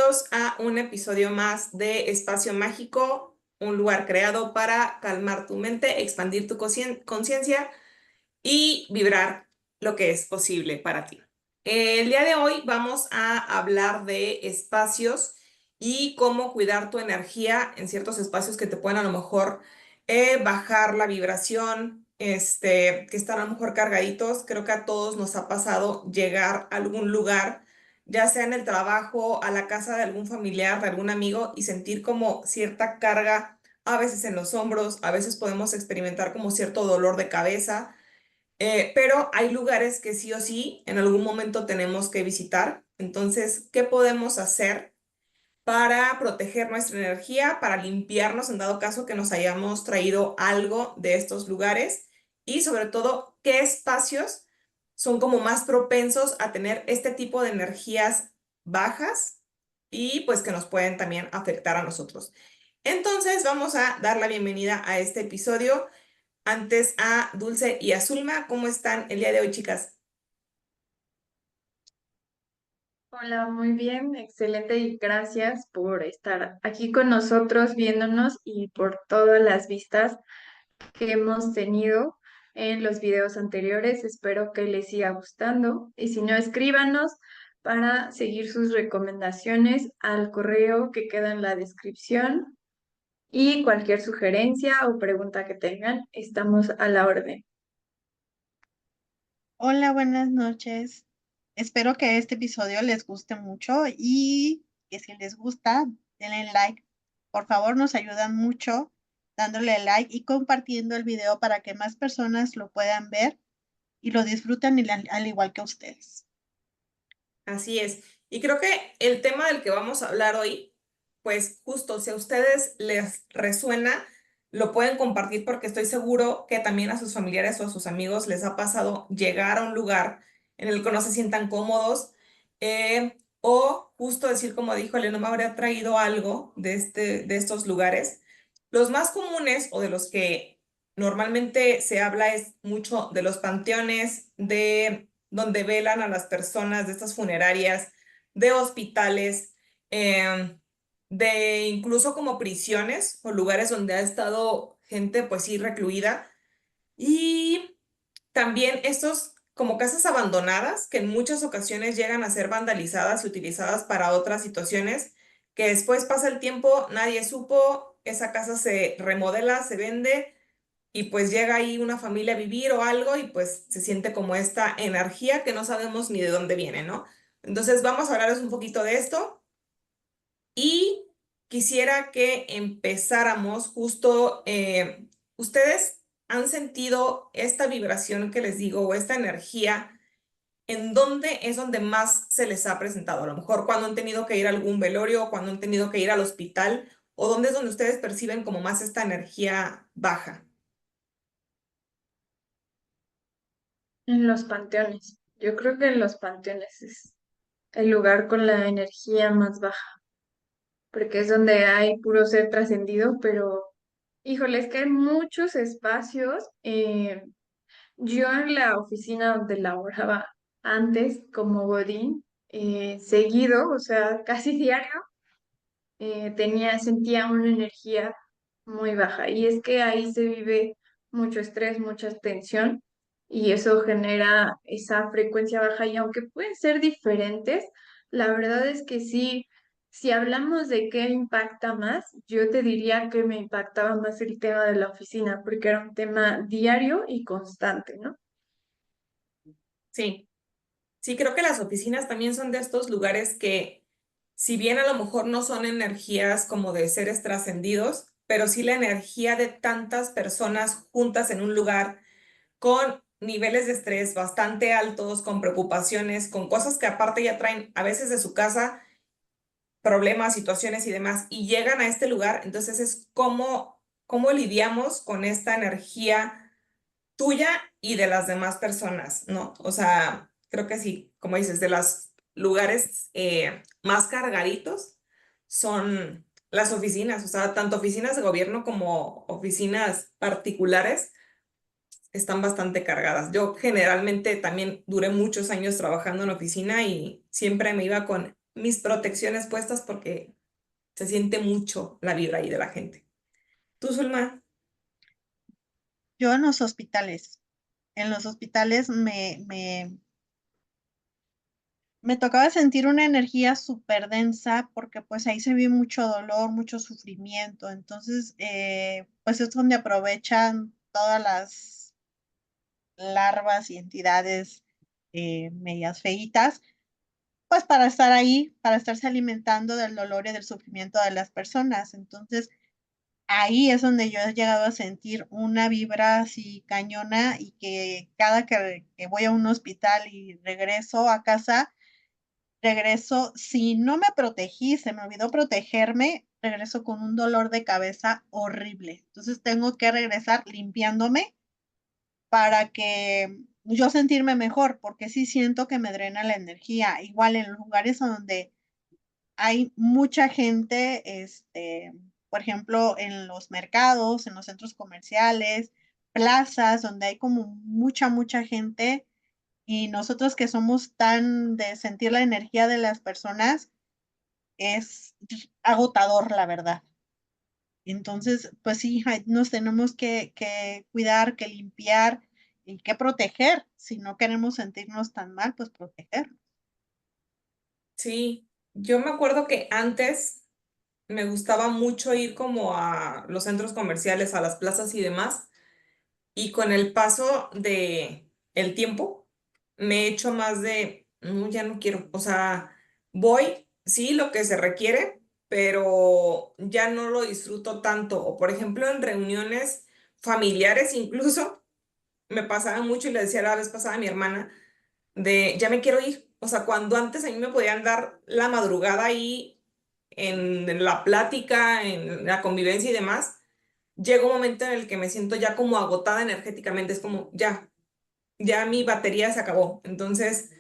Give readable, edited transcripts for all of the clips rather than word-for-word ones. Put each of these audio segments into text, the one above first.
Bienvenidos a un episodio más de Espacio Mágico, un lugar creado para calmar tu mente, expandir tu conciencia y vibrar lo que es posible para ti. El día de hoy vamos a hablar de espacios y cómo cuidar tu energía en ciertos espacios que te pueden a lo mejor bajar la vibración, que están a lo mejor cargaditos. Creo que a todos nos ha pasado llegar a algún lugar, ya sea en el trabajo, a la casa de algún familiar, de algún amigo, y sentir como cierta carga, a veces en los hombros, a veces podemos experimentar como cierto dolor de cabeza. Pero hay lugares que sí o sí en algún momento tenemos que visitar. Entonces, ¿qué podemos hacer para proteger nuestra energía, para limpiarnos en dado caso que nos hayamos traído algo de estos lugares? Y sobre todo, ¿qué espacios son como más propensos a tener este tipo de energías bajas y pues que nos pueden también afectar a nosotros? Entonces, vamos a dar la bienvenida a este episodio. Antes a Dulce y a Zulma, ¿cómo están el día de hoy, chicas? Hola, muy bien, excelente y gracias por estar aquí con nosotros viéndonos y por todas las vistas que hemos tenido en los videos anteriores. Espero que les siga gustando y si no, escríbanos para seguir sus recomendaciones al correo que queda en la descripción y cualquier sugerencia o pregunta que tengan, estamos a la orden. Hola, buenas noches. Espero que este episodio les guste mucho y que si les gusta, denle like. Por favor, nos ayudan mucho dándole like y compartiendo el video para que más personas lo puedan ver y lo disfruten al igual que ustedes. Así es. Y creo que el tema del que vamos a hablar hoy, pues justo si a ustedes les resuena, lo pueden compartir porque estoy seguro que también a sus familiares o a sus amigos les ha pasado llegar a un lugar en el que no se sientan cómodos, o justo decir, como dijo no me habría traído algo de estos lugares. Los más comunes o de los que normalmente se habla es mucho de los panteones, de donde velan a las personas, de estas funerarias, de hospitales, de incluso como prisiones o lugares donde ha estado gente, pues sí, recluida. Y también estos como casas abandonadas que en muchas ocasiones llegan a ser vandalizadas y utilizadas para otras situaciones, que después pasa el tiempo, nadie supo, esa casa se remodela, se vende y pues llega ahí una familia a vivir o algo y pues se siente como esta energía que no sabemos ni de dónde viene, ¿no? Entonces vamos a hablarles un poquito de esto y quisiera que empezáramos justo, ¿ustedes han sentido esta vibración que les digo o esta energía? ¿En dónde es donde más se les ha presentado? A lo mejor cuando han tenido que ir a algún velorio o cuando han tenido que ir al hospital, o dónde es donde ustedes perciben como más esta energía baja. En los panteones. Yo creo que en los panteones es el lugar con la energía más baja, porque es donde hay puro ser trascendido, pero híjole, es que hay muchos espacios. Yo en la oficina donde laboraba antes como Godín, seguido, o sea, casi diario, sentía una energía muy baja. Y es que ahí se vive mucho estrés, mucha tensión, y eso genera esa frecuencia baja. Y aunque pueden ser diferentes, la verdad es que sí, si hablamos de qué impacta más, yo te diría que me impactaba más el tema de la oficina, porque era un tema diario y constante, ¿no? Sí. Sí, creo que las oficinas también son de estos lugares que, si bien a lo mejor no son energías como de seres trascendidos, pero sí la energía de tantas personas juntas en un lugar con niveles de estrés bastante altos, con preocupaciones, con cosas que aparte ya traen a veces de su casa, problemas, situaciones y demás, y llegan a este lugar, entonces es cómo lidiamos con esta energía tuya y de las demás personas, ¿no? O sea, creo que sí, como dices, de los lugares más cargaditos son las oficinas, o sea, tanto oficinas de gobierno como oficinas particulares están bastante cargadas. Yo generalmente también duré muchos años trabajando en oficina y siempre me iba con mis protecciones puestas porque se siente mucho la vibra ahí de la gente. ¿Tú, Zulma? Yo en los hospitales me tocaba sentir una energía súper densa porque pues ahí se ve mucho dolor, mucho sufrimiento. Entonces, pues es donde aprovechan todas las larvas y entidades medias feitas, pues para estar ahí, para estarse alimentando del dolor y del sufrimiento de las personas. Entonces, ahí es donde yo he llegado a sentir una vibra así cañona y que cada que voy a un hospital y regreso a casa, regreso, si no me protegí, se me olvidó protegerme, regreso con un dolor de cabeza horrible. Entonces tengo que regresar limpiándome para que yo sentirme mejor, porque sí siento que me drena la energía. Igual en los lugares donde hay mucha gente, por ejemplo, en los mercados, en los centros comerciales, plazas, donde hay como mucha gente y nosotros que somos tan de sentir la energía de las personas, es agotador, la verdad. Entonces, pues sí, nos tenemos que cuidar, que limpiar y que proteger. Si no queremos sentirnos tan mal, pues proteger. Sí, yo me acuerdo que antes me gustaba mucho ir como a los centros comerciales, a las plazas y demás, y con el paso de el tiempo me he hecho más de, no, ya no quiero, o sea, voy, sí, lo que se requiere, pero ya no lo disfruto tanto. O por ejemplo, en reuniones familiares incluso, me pasaba mucho y le decía la vez pasada a mi hermana, de ya me quiero ir. O sea, cuando antes a mí me podían dar la madrugada ahí en la plática, en la convivencia y demás, llega un momento en el que me siento ya como agotada energéticamente, es como ya mi batería se acabó. Entonces,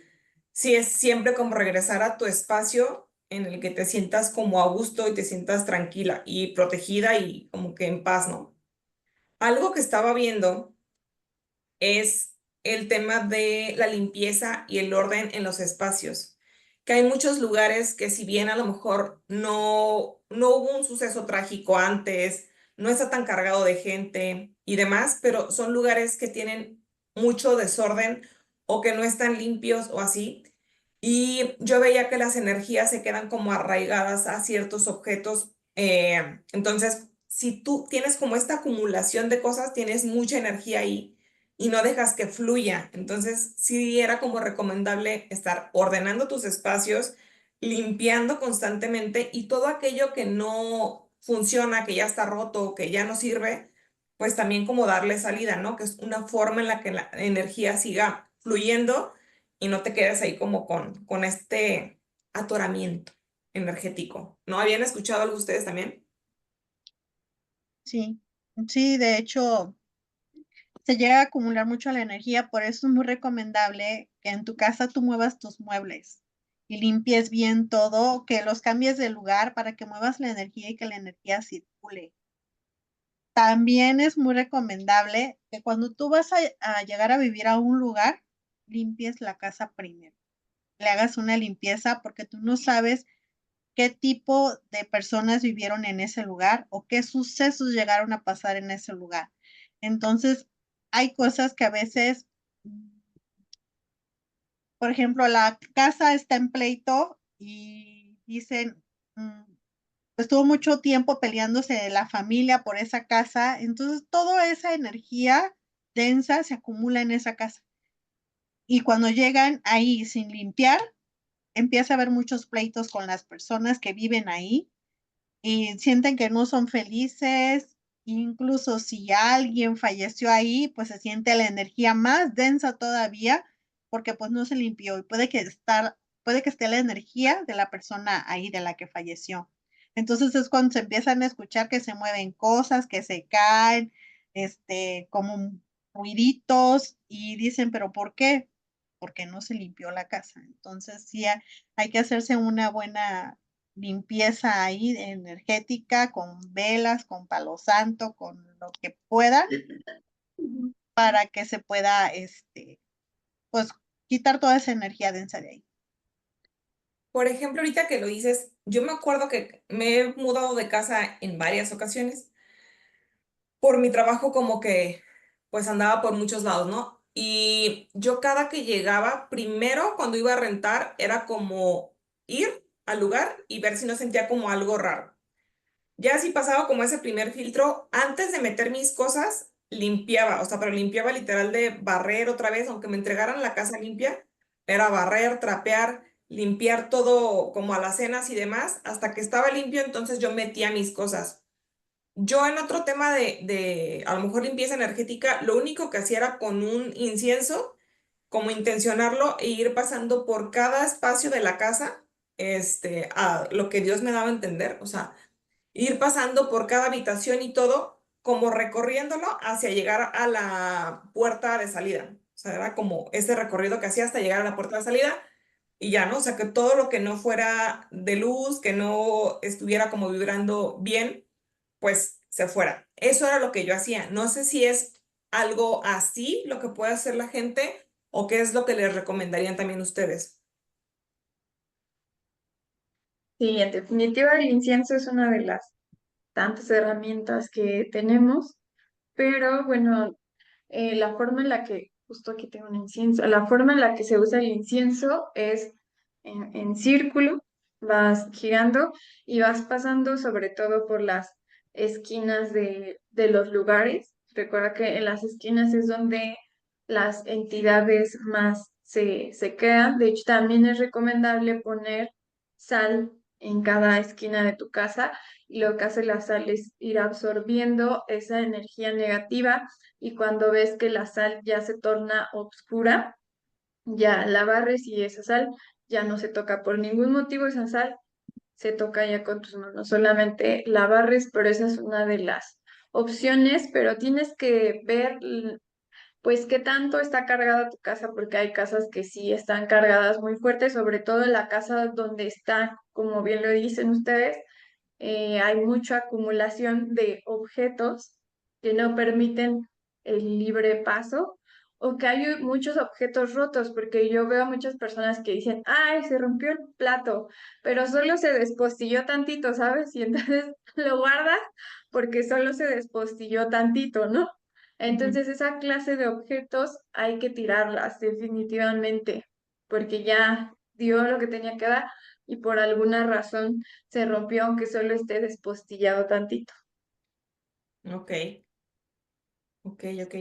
sí es siempre como regresar a tu espacio en el que te sientas como a gusto y te sientas tranquila y protegida y como que en paz, ¿no? Algo que estaba viendo es el tema de la limpieza y el orden en los espacios. Que hay muchos lugares que si bien a lo mejor no hubo un suceso trágico antes, no está tan cargado de gente y demás, pero son lugares que tienen mucho desorden o que no están limpios o así. Y yo veía que las energías se quedan como arraigadas a ciertos objetos. Entonces, si tú tienes como esta acumulación de cosas, tienes mucha energía ahí y no dejas que fluya. Entonces, sí era como recomendable estar ordenando tus espacios, limpiando constantemente y todo aquello que no funciona, que ya está roto, que ya no sirve, pues también como darle salida, ¿no? Que es una forma en la que la energía siga fluyendo y no te quedes ahí como con este atoramiento energético. ¿No habían escuchado algo ustedes también? Sí, sí, de hecho, se llega a acumular mucho la energía, por eso es muy recomendable que en tu casa tú muevas tus muebles y limpies bien todo, que los cambies de lugar para que muevas la energía y que la energía circule. También es muy recomendable que cuando tú vas a llegar a vivir a un lugar, limpies la casa primero. Le hagas una limpieza porque tú no sabes qué tipo de personas vivieron en ese lugar o qué sucesos llegaron a pasar en ese lugar. Entonces, hay cosas que a veces, por ejemplo, la casa está en pleito y dicen, estuvo mucho tiempo peleándose la familia por esa casa, entonces toda esa energía densa se acumula en esa casa. Y cuando llegan ahí sin limpiar, empieza a haber muchos pleitos con las personas que viven ahí y sienten que no son felices. Incluso si alguien falleció ahí, pues se siente la energía más densa todavía porque pues no se limpió y puede que esté la energía de la persona ahí de la que falleció. Entonces es cuando se empiezan a escuchar que se mueven cosas, que se caen, como ruiditos y dicen, pero ¿por qué? Porque no se limpió la casa. Entonces sí hay que hacerse una buena limpieza ahí energética con velas, con palo santo, con lo que pueda para que se pueda, pues quitar toda esa energía densa de ahí. Por ejemplo, ahorita que lo dices, yo me acuerdo que me he mudado de casa en varias ocasiones. Por mi trabajo como que pues andaba por muchos lados, ¿no? Y yo cada que llegaba, primero cuando iba a rentar, era como ir al lugar y ver si no sentía como algo raro. Ya si pasaba como ese primer filtro, antes de meter mis cosas, limpiaba, o sea, pero limpiaba literal de barrer otra vez, aunque me entregaran la casa limpia, era barrer, trapear, limpiar todo como alacenas y demás, hasta que estaba limpio, entonces yo metía mis cosas. Yo en otro tema de a lo mejor limpieza energética, lo único que hacía era con un incienso, como intencionarlo e ir pasando por cada espacio de la casa, a lo que Dios me daba a entender, o sea, ir pasando por cada habitación y todo, como recorriéndolo hacia llegar a la puerta de salida. O sea, era como ese recorrido que hacía hasta llegar a la puerta de salida y ya, ¿no? O sea, que todo lo que no fuera de luz, que no estuviera como vibrando bien, pues se fuera. Eso era lo que yo hacía. No sé si es algo así lo que puede hacer la gente o qué es lo que les recomendarían también ustedes. Sí, en definitiva el incienso es una de las tantas herramientas que tenemos, pero bueno, la forma en la que, justo aquí tengo un incienso, la forma en la que se usa el incienso es en círculo, vas girando y vas pasando sobre todo por las esquinas de los lugares. Recuerda que en las esquinas es donde las entidades más se quedan. De hecho, también es recomendable poner sal en cada esquina de tu casa y lo que hace la sal es ir absorbiendo esa energía negativa y cuando ves que la sal ya se torna oscura, ya la barres y esa sal ya no se toca por ningún motivo, esa sal se toca ya con tus manos, solamente la barres, pero esa es una de las opciones, pero tienes que ver pues qué tanto está cargada tu casa, porque hay casas que sí están cargadas muy fuerte, sobre todo en la casa donde está, como bien lo dicen ustedes, hay mucha acumulación de objetos que no permiten el libre paso o que hay muchos objetos rotos, porque yo veo muchas personas que dicen, ay, se rompió el plato, pero solo se despostilló tantito, ¿sabes? Y entonces lo guardas porque solo se despostilló tantito, ¿no? Ujú. Entonces esa clase de objetos hay que tirarlas definitivamente, porque ya dio lo que tenía que dar y por alguna razón se rompió aunque solo esté despostillado tantito. Ok, ok.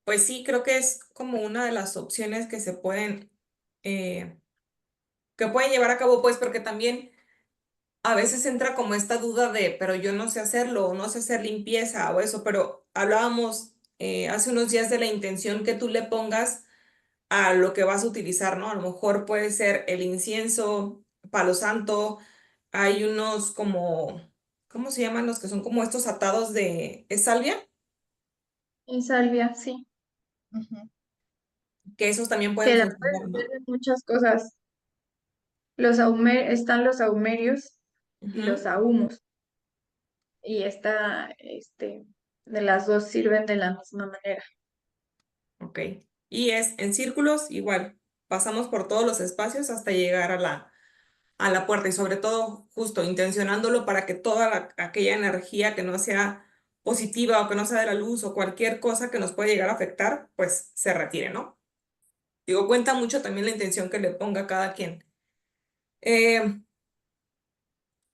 Pues sí, creo que es como una de las opciones eh, que pueden llevar a cabo, pues, porque también a veces entra como esta duda de, pero yo no sé hacerlo, o no sé hacer limpieza o eso, pero hablábamos hace unos días de la intención que tú le pongas a lo que vas a utilizar, ¿no? A lo mejor puede ser el incienso, palo santo, hay unos como, ¿cómo se llaman los que son como estos atados de, ¿es salvia? Y salvia, sí, Ujú. Que esos también que pueden la puedes funcionar, hacer ¿no? de muchas cosas. Están los ahumerios y los Ujú. ahumos, y de las dos sirven de la misma manera. Ok. Y es en círculos igual. Pasamos por todos los espacios hasta llegar a la puerta y sobre todo justo intencionándolo para que toda aquella energía que no sea positiva o que no sea de la luz o cualquier cosa que nos pueda llegar a afectar, pues se retire, ¿no? Digo, cuenta mucho también la intención que le ponga cada quien. Eh,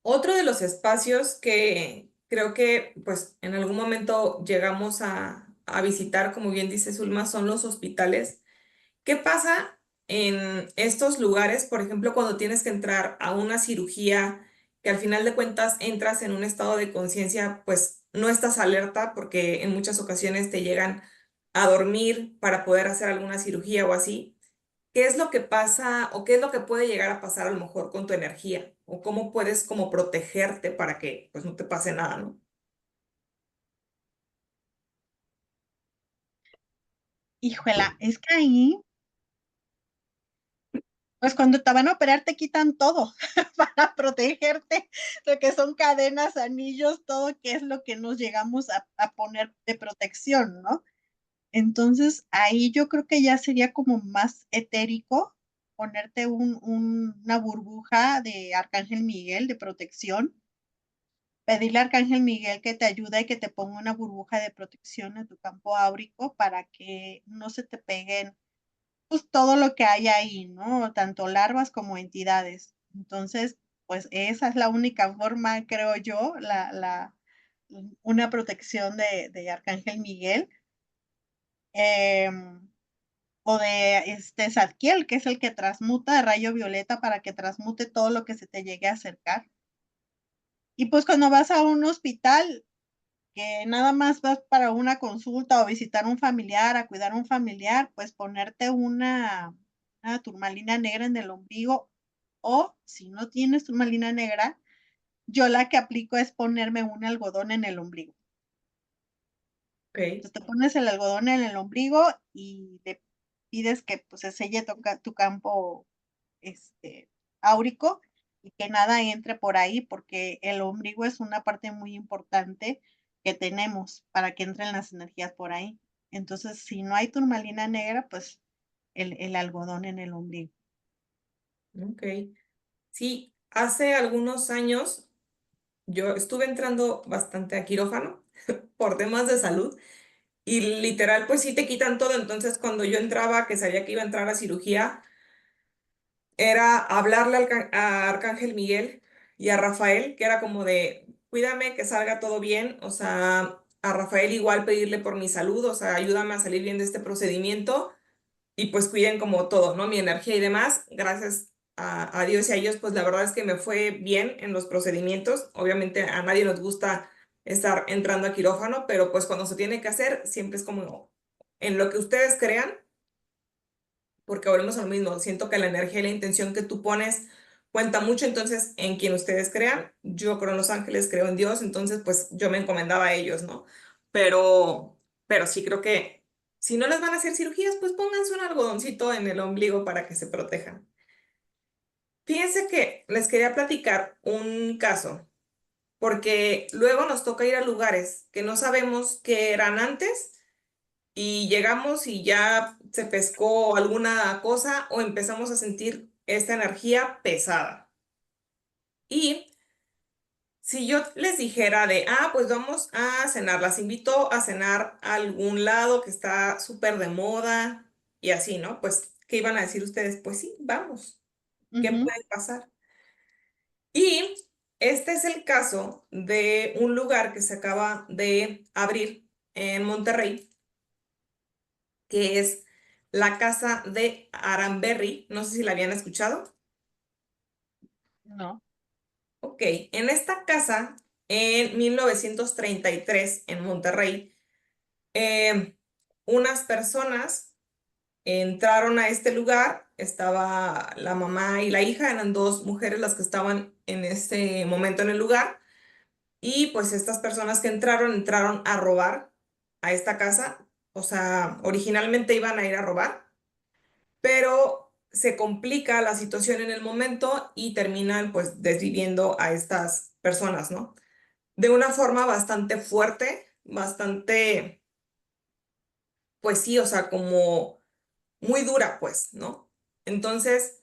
Otro de los espacios que creo que pues en algún momento llegamos a visitar, como bien dice Zulma, son los hospitales. ¿Qué pasa en estos lugares, por ejemplo, cuando tienes que entrar a una cirugía, que al final de cuentas entras en un estado de conciencia, pues no estás alerta porque en muchas ocasiones te llegan a dormir para poder hacer alguna cirugía o así? ¿Qué es lo que pasa o qué es lo que puede llegar a pasar a lo mejor con tu energía? ¿O cómo puedes como protegerte para que pues no te pase nada, ¿no? Híjola, es que ahí, pues cuando te van a operar te quitan todo para protegerte, lo que son cadenas, anillos, todo que es lo que nos llegamos a poner de protección, ¿no? Entonces ahí yo creo que ya sería como más etérico ponerte una burbuja de Arcángel Miguel de protección, pedirle a Arcángel Miguel que te ayude y que te ponga una burbuja de protección en tu campo áurico para que no se te peguen pues todo lo que hay ahí, ¿no? Tanto larvas como entidades. Entonces, pues esa es la única forma, creo yo, una protección de Arcángel Miguel. O de Zadkiel, que es el que transmuta de rayo violeta para que transmute todo lo que se te llegue a acercar. Y pues cuando vas a un hospital, que nada más vas para una consulta o visitar un familiar, a cuidar a un familiar, pues ponerte una turmalina negra en el ombligo, o si no tienes turmalina negra, yo la que aplico es ponerme un algodón en el ombligo. Ok, Entonces te pones el algodón en el ombligo y le pides que pues se selle tu campo áurico y que nada entre por ahí, porque el ombligo es una parte muy importante que tenemos para que entren las energías por ahí. Entonces, si no hay turmalina negra, pues el algodón en el ombligo. ok. Sí, hace algunos años yo estuve entrando bastante a quirófano por temas de salud y literal pues sí te quitan todo, entonces cuando yo entraba, que sabía que iba a entrar a cirugía, era hablarle a Arcángel Miguel y a Rafael, que era como de, cuídame, que salga todo bien, o sea, a Rafael igual pedirle por mi salud, o sea, ayúdame a salir bien de este procedimiento y pues cuiden como todo, ¿no? Mi energía y demás, gracias a Dios y a ellos, pues la verdad es que me fue bien en los procedimientos, obviamente a nadie nos gusta estar entrando a quirófano, pero pues cuando se tiene que hacer, siempre es como en lo que ustedes crean porque volvemos a lo mismo, siento que la energía y la intención que tú pones cuenta mucho, entonces en quien ustedes crean, yo creo en los ángeles, creo en Dios, entonces pues yo me encomendaba a ellos, ¿no? Pero sí creo que si no les van a hacer cirugías, pues pónganse un algodoncito en el ombligo para que se protejan. Fíjense que les quería platicar un caso, porque luego nos toca ir a lugares que no sabemos qué eran antes y llegamos y ya se pescó alguna cosa o empezamos a sentir esta energía pesada. Y si yo les dijera de, pues vamos a cenar, las invito a cenar a algún lado que está súper de moda y así, ¿no? Pues, ¿qué iban a decir ustedes? Pues sí, vamos, ¿qué Ujú. puede pasar? Y este es el caso de un lugar que se acaba de abrir en Monterrey que es la casa de Aranberry. No sé si la habían escuchado. No. Ok, en esta casa, en 1933, en Monterrey, eh, unas personas entraron a este lugar. Estaba la mamá y la hija, eran dos mujeres las que estaban en ese momento en el lugar. Y pues estas personas que entraron a robar a esta casa. O sea, originalmente iban a ir a robar, pero se complica la situación en el momento y terminan pues desviviendo a estas personas, ¿no? De una forma bastante fuerte, bastante, pues sí, o sea, como muy dura, pues, ¿no? Entonces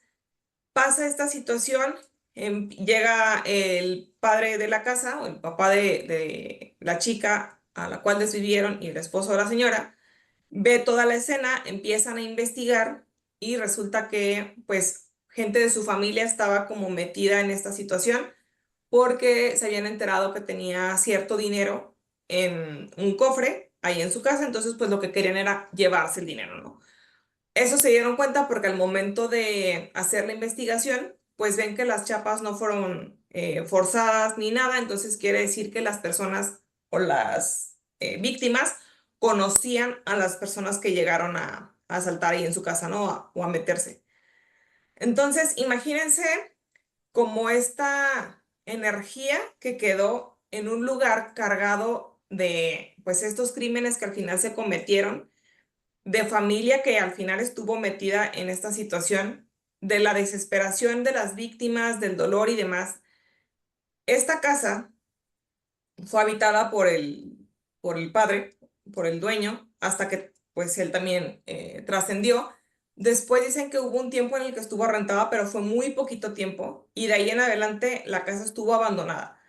pasa esta situación, llega el padre de la casa o el papá de la chica a la cual desvivieron y el esposo de la señora ve toda la escena, empiezan a investigar y resulta que pues gente de su familia estaba como metida en esta situación porque se habían enterado que tenía cierto dinero en un cofre ahí en su casa, entonces pues lo que querían era llevarse el dinero, ¿no? Eso se dieron cuenta porque al momento de hacer la investigación, pues ven que las chapas no fueron forzadas ni nada, entonces quiere decir que las personas o las víctimas conocían a las personas que llegaron a asaltar ahí en su casa, ¿no? O a meterse. Entonces, imagínense como esta energía que quedó en un lugar cargado de, pues, estos crímenes que al final se cometieron de familia que al final estuvo metida en esta situación, de la desesperación de las víctimas, del dolor y demás. Esta casa fue habitada por el padre, por el dueño, hasta que pues él también trascendió, Después dicen que hubo un tiempo en el que estuvo rentada, pero fue muy poquito tiempo. Y de ahí en adelante la casa estuvo abandonada.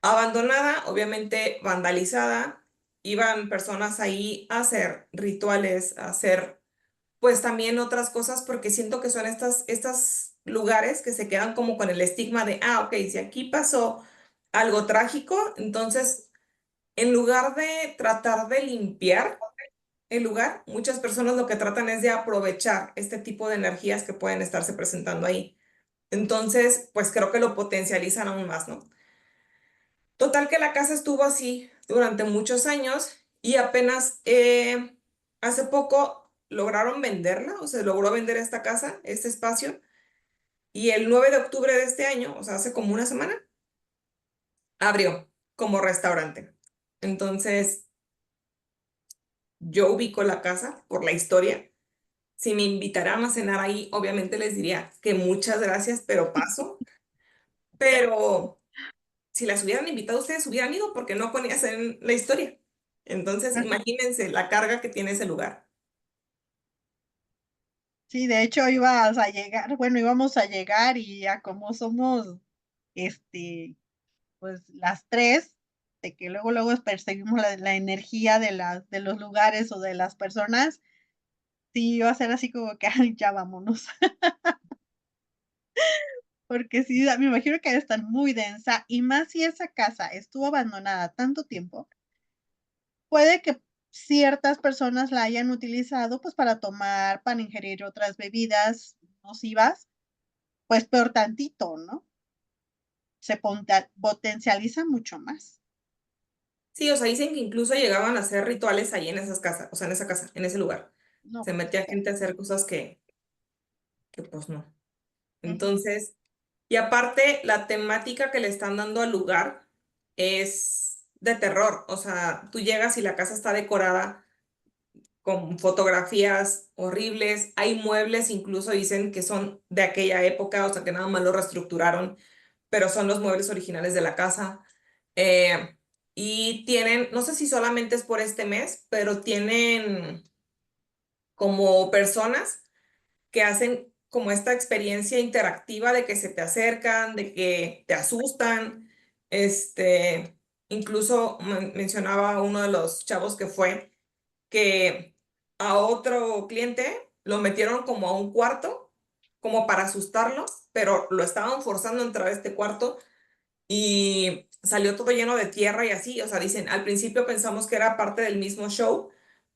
Abandonada, obviamente vandalizada. Iban personas ahí a hacer rituales, a hacer pues también otras cosas, porque siento que son estas lugares que se quedan como con el estigma de, ah, ok, si aquí pasó algo trágico, entonces en lugar de tratar de limpiar el lugar, muchas personas lo que tratan es de aprovechar este tipo de energías que pueden estarse presentando ahí. Entonces, pues creo que lo potencializan aún más, ¿no? Total que la casa estuvo así durante muchos años y apenas hace poco lograron venderla, o se logró vender esta casa, este espacio, y el 9 de octubre de este año, o sea, hace como una semana, abrió como restaurante. Entonces, yo ubico la casa por la historia. Si me invitaran a cenar ahí, obviamente les diría que muchas gracias, pero paso. Pero si las hubieran invitado, ustedes hubieran ido porque no conocen la historia. Entonces, imagínense la carga que tiene ese lugar. Sí, de hecho ibas a llegar, bueno, íbamos a llegar y ya como somos, este, pues las tres, de que luego perseguimos la energía de los lugares o de las personas, sí iba a ser así como que, ay, ya vámonos, porque sí, me imagino que debe estar muy densa, y más si esa casa estuvo abandonada tanto tiempo, puede que ciertas personas la hayan utilizado, pues, para tomar, para ingerir otras bebidas nocivas, pues, peor tantito, ¿no? Se potencializa mucho más. Sí, o sea, dicen que incluso llegaban a hacer rituales ahí en esas casas, o sea, en esa casa, en ese lugar. No, Se pues metía feo. gente a hacer cosas que pues no. Ujú. Entonces, y aparte, la temática que le están dando al lugar es de terror. O sea, tú llegas y la casa está decorada con fotografías horribles. Hay muebles, incluso dicen que son de aquella época, o sea, que nada más lo reestructuraron, pero son los muebles originales de la casa. Eh, y tienen, no sé si solamente es por este mes, pero tienen como personas que hacen como esta experiencia interactiva de que se te acercan, de que te asustan. Incluso mencionaba uno de los chavos que fue que a otro cliente lo metieron como a un cuarto, como para asustarlo, pero lo estaban forzando a entrar a este cuarto y salió todo lleno de tierra y así. O sea, dicen, al principio pensamos que era parte del mismo show,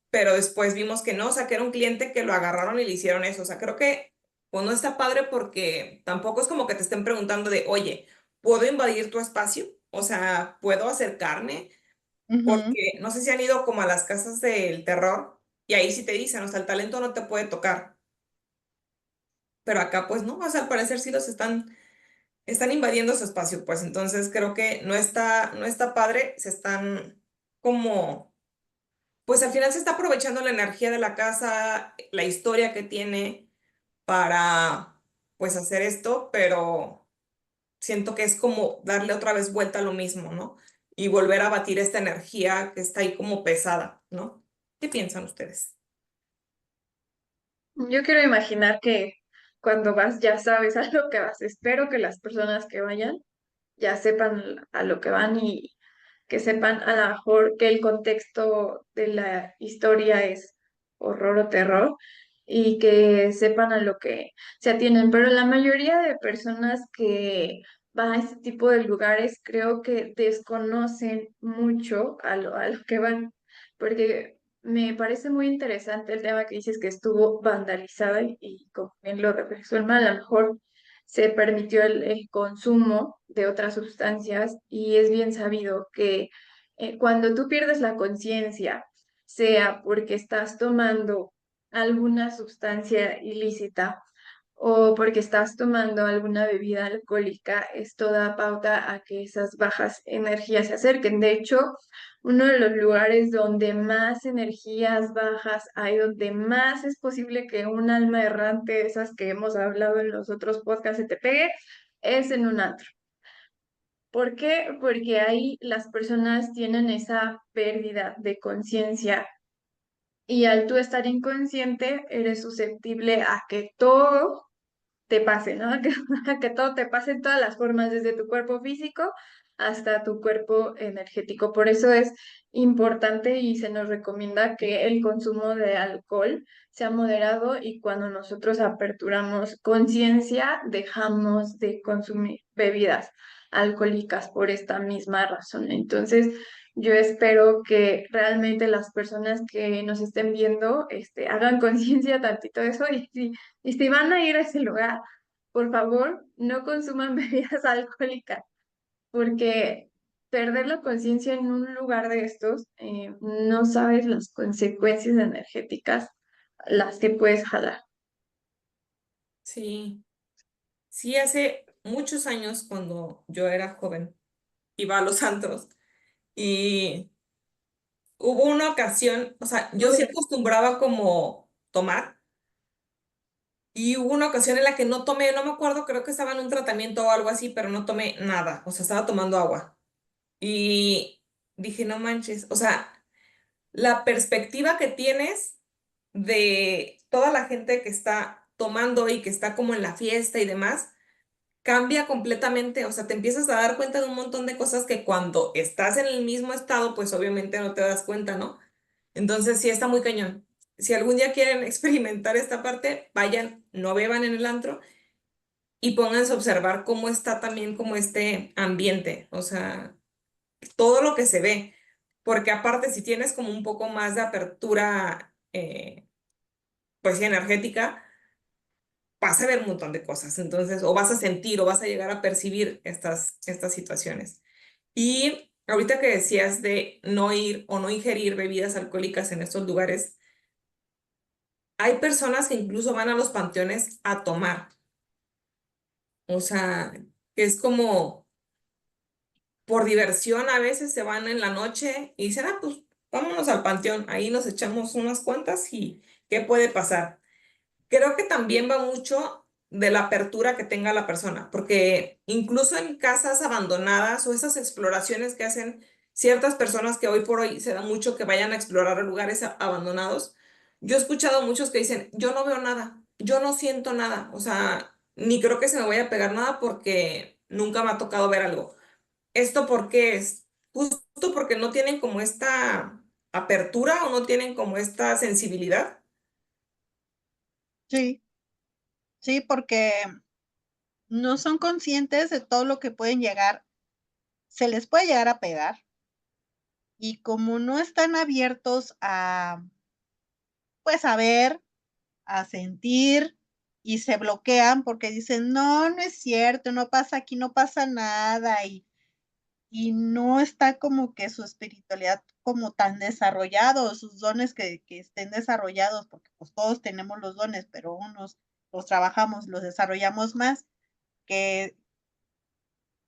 pero después vimos que no, o sea, que era un cliente que lo agarraron y le hicieron eso. O sea, creo que pues no está padre porque tampoco es como que te estén preguntando de, oye, ¿puedo invadir tu espacio? O sea, ¿puedo acercarme? Ujú. Porque no sé si han ido como a las casas del terror y ahí sí te dicen, o sea, el talento no te puede tocar. Pero acá pues no, o sea, al parecer sí están invadiendo su espacio, pues entonces creo que no está padre, se están como pues al final se está aprovechando la energía de la casa, la historia que tiene para, pues, hacer esto, pero siento que es como darle otra vez vuelta a lo mismo, ¿no? Y volver a batir esta energía que está ahí como pesada, ¿no? ¿Qué piensan ustedes? Yo quiero imaginar que cuando vas ya sabes a lo que vas. Espero que las personas que vayan ya sepan a lo que van y que sepan a lo mejor que el contexto de la historia es horror o terror y que sepan a lo que se atienen. Pero la mayoría de personas que van a este tipo de lugares creo que desconocen mucho a lo que van, porque me parece muy interesante el tema que dices que estuvo vandalizada y como bien lo reflexionó, a lo mejor se permitió el consumo de otras sustancias y es bien sabido que cuando tú pierdes la conciencia, sea porque estás tomando alguna sustancia ilícita o porque estás tomando alguna bebida alcohólica, esto da pauta a que esas bajas energías se acerquen. De hecho, uno de los lugares donde más energías bajas hay, donde más es posible que un alma errante, esas que hemos hablado en los otros podcasts, se te pegue, es en un antro. ¿Por qué? Porque ahí las personas tienen esa pérdida de conciencia y al tú estar inconsciente, eres susceptible a que todo te pase, ¿no? Que todo te pase en todas las formas, desde tu cuerpo físico hasta tu cuerpo energético. Por eso es importante y se nos recomienda que el consumo de alcohol sea moderado y cuando nosotros aperturamos conciencia, dejamos de consumir bebidas alcohólicas por esta misma razón. Entonces, yo espero que realmente las personas que nos estén viendo, hagan conciencia tantito de eso y si van a ir a ese lugar, por favor, no consuman bebidas alcohólicas, porque perder la conciencia en un lugar de estos, no sabes las consecuencias energéticas las que puedes jalar. Sí, sí, hace muchos años cuando yo era joven, iba a los antros y hubo una ocasión, o sea, yo sí acostumbraba como tomar y hubo una ocasión en la que no tomé, no me acuerdo, creo que estaba en un tratamiento o algo así, pero no tomé nada, o sea, estaba tomando agua y dije, no manches, o sea, la perspectiva que tienes de toda la gente que está tomando y que está como en la fiesta y demás, cambia completamente, o sea, te empiezas a dar cuenta de un montón de cosas que cuando estás en el mismo estado, pues obviamente no te das cuenta, ¿no? Entonces sí está muy cañón. Si algún día quieren experimentar esta parte, vayan, no beban en el antro y pónganse a observar cómo está también como este ambiente, o sea, todo lo que se ve, porque aparte si tienes como un poco más de apertura, pues sí, energética, vas a ver un montón de cosas, entonces, o vas a sentir o vas a llegar a percibir estas situaciones. Y ahorita que decías de no ir o no ingerir bebidas alcohólicas en estos lugares, hay personas que incluso van a los panteones a tomar, o sea, que es como por diversión a veces se van en la noche y dicen, ah, pues vámonos al panteón, ahí nos echamos unas cuantas y ¿qué puede pasar? Creo que también va mucho de la apertura que tenga la persona, porque incluso en casas abandonadas o esas exploraciones que hacen ciertas personas que hoy por hoy se da mucho que vayan a explorar lugares abandonados, yo he escuchado muchos que dicen, yo no veo nada, yo no siento nada, o sea, ni creo que se me vaya a pegar nada porque nunca me ha tocado ver algo. ¿Esto por qué es? Justo porque no tienen como esta apertura o no tienen como esta sensibilidad. Sí, sí, porque no son conscientes de todo lo que pueden llegar, se les puede llegar a pegar, y como no están abiertos a, pues, a ver, a sentir, y se bloquean porque dicen: "No, no es cierto, no pasa aquí, no pasa nada", y no está como que su espiritualidad como tan desarrollado, sus dones que estén desarrollados, porque, pues, todos tenemos los dones, pero unos los trabajamos, los desarrollamos más, que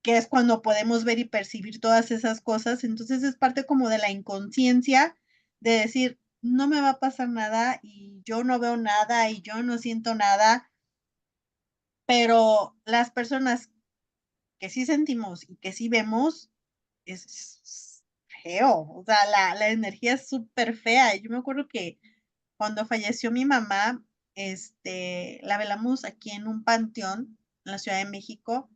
es cuando podemos ver y percibir todas esas cosas. Entonces, es parte como de la inconsciencia de decir: "No me va a pasar nada, y yo no veo nada, y yo no siento nada", pero las personas que sí sentimos y que sí vemos, es feo, o sea, la energía es súper fea. Yo me acuerdo que cuando falleció mi mamá, la velamos aquí en un panteón en la Ciudad de México,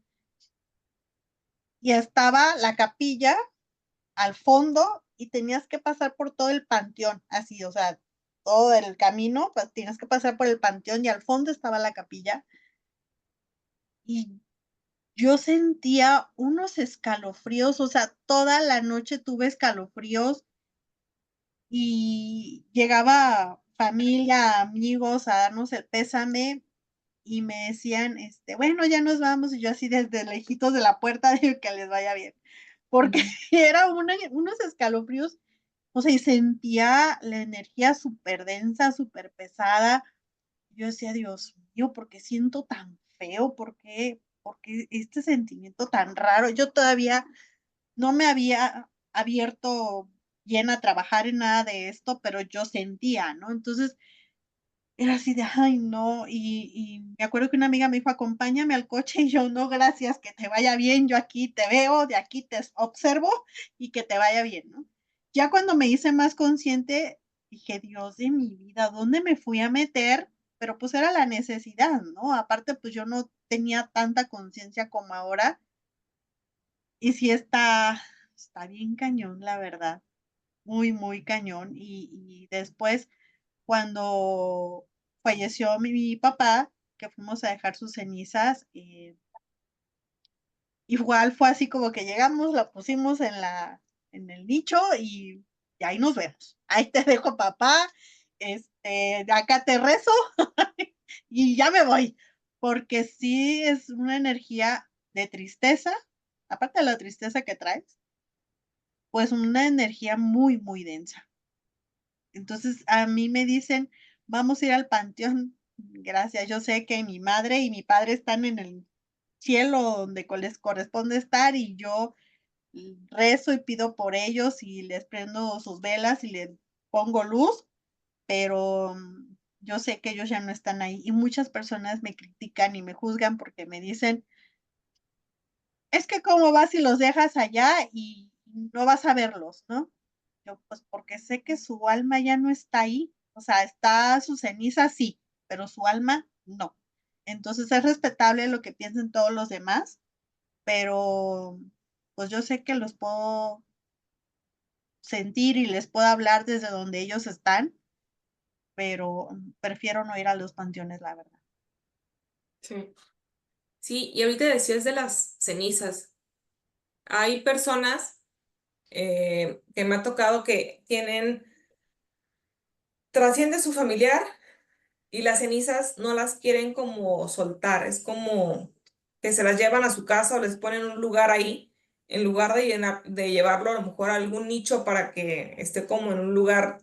y estaba la capilla al fondo y tenías que pasar por todo el panteón, así, o sea, todo el camino, pues tienes que pasar por el panteón y al fondo estaba la capilla. Y yo sentía unos escalofríos, o sea, toda la noche tuve escalofríos y llegaba familia, amigos a darnos el pésame y me decían, bueno, ya nos vamos, y yo así desde lejitos de la puerta, digo que les vaya bien, porque Ujú. era unos escalofríos. O sea, y sentía la energía súper densa, súper pesada. Yo decía: "Dios mío, ¿por qué siento tan feo? ¿Por qué este sentimiento tan raro?". Yo todavía no me había abierto bien a trabajar en nada de esto, pero yo sentía, ¿no? Entonces, era así de: "Ay, no". Y me acuerdo que una amiga me dijo: "Acompáñame al coche", y yo: "No, gracias, que te vaya bien, yo aquí te veo, de aquí te observo y que te vaya bien", ¿no? Ya cuando me hice más consciente, Dije, Dios de mi vida, ¿dónde me fui a meter? Pero pues era la necesidad, ¿no? Aparte, pues yo no tenía tanta conciencia como ahora. Y sí está bien cañón, la verdad. Muy, muy cañón. Y después, cuando falleció mi papá, que fuimos a dejar sus cenizas, igual fue así como que llegamos, la pusimos en el nicho y ahí nos vemos. Ahí te dejo, papá. De acá te rezo y ya me voy. Porque sí es una energía de tristeza, aparte de la tristeza que traes, pues una energía muy, muy densa. Entonces a mí me dicen, vamos a ir al panteón. Gracias, yo sé que mi madre y mi padre están en el cielo donde les corresponde estar y yo rezo y pido por ellos y les prendo sus velas y les pongo luz, pero yo sé que ellos ya no están ahí y muchas personas me critican y me juzgan porque me dicen, es que cómo vas y los dejas allá y no vas a verlos, ¿no? Yo, pues porque sé que su alma ya no está ahí, o sea, está su ceniza, sí, pero su alma no. Entonces es respetable lo que piensen todos los demás, pero pues yo sé que los puedo sentir y les puedo hablar desde donde ellos están, pero prefiero no ir a los panteones, la verdad. Sí. Sí, y ahorita decías de las cenizas. Hay personas que me ha tocado que trasciende su familiar y las cenizas no las quieren como soltar, es como que se las llevan a su casa o les ponen un lugar ahí, en lugar de llevarlo a lo mejor a algún nicho para que esté como en un lugar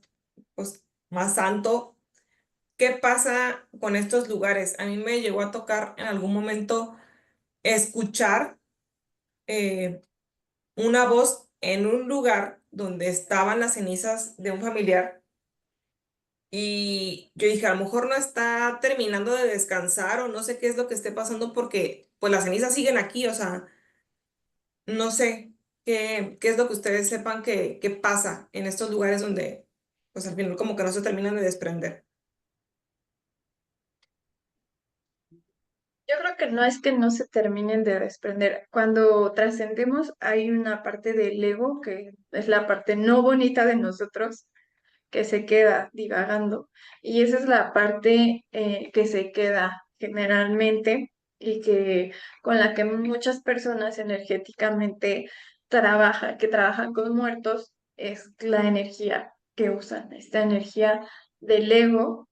pues más santo. ¿Qué pasa con estos lugares? A mí me llegó a tocar en algún momento escuchar eh, una voz en un lugar donde estaban las cenizas de un familiar y yo dije, a lo mejor no está terminando de descansar o no sé qué es lo que esté pasando porque pues las cenizas siguen aquí, o sea, no sé qué es lo que ustedes sepan que pasa en estos lugares donde pues al final como que no se terminan de desprender. Yo creo que no es que no se terminen de desprender. Cuando trascendemos hay una parte del ego que es la parte no bonita de nosotros que se queda divagando. Y esa es la parte que se queda generalmente y que con la que muchas personas energéticamente que trabajan con muertos, es la energía que usan, esta energía del ego.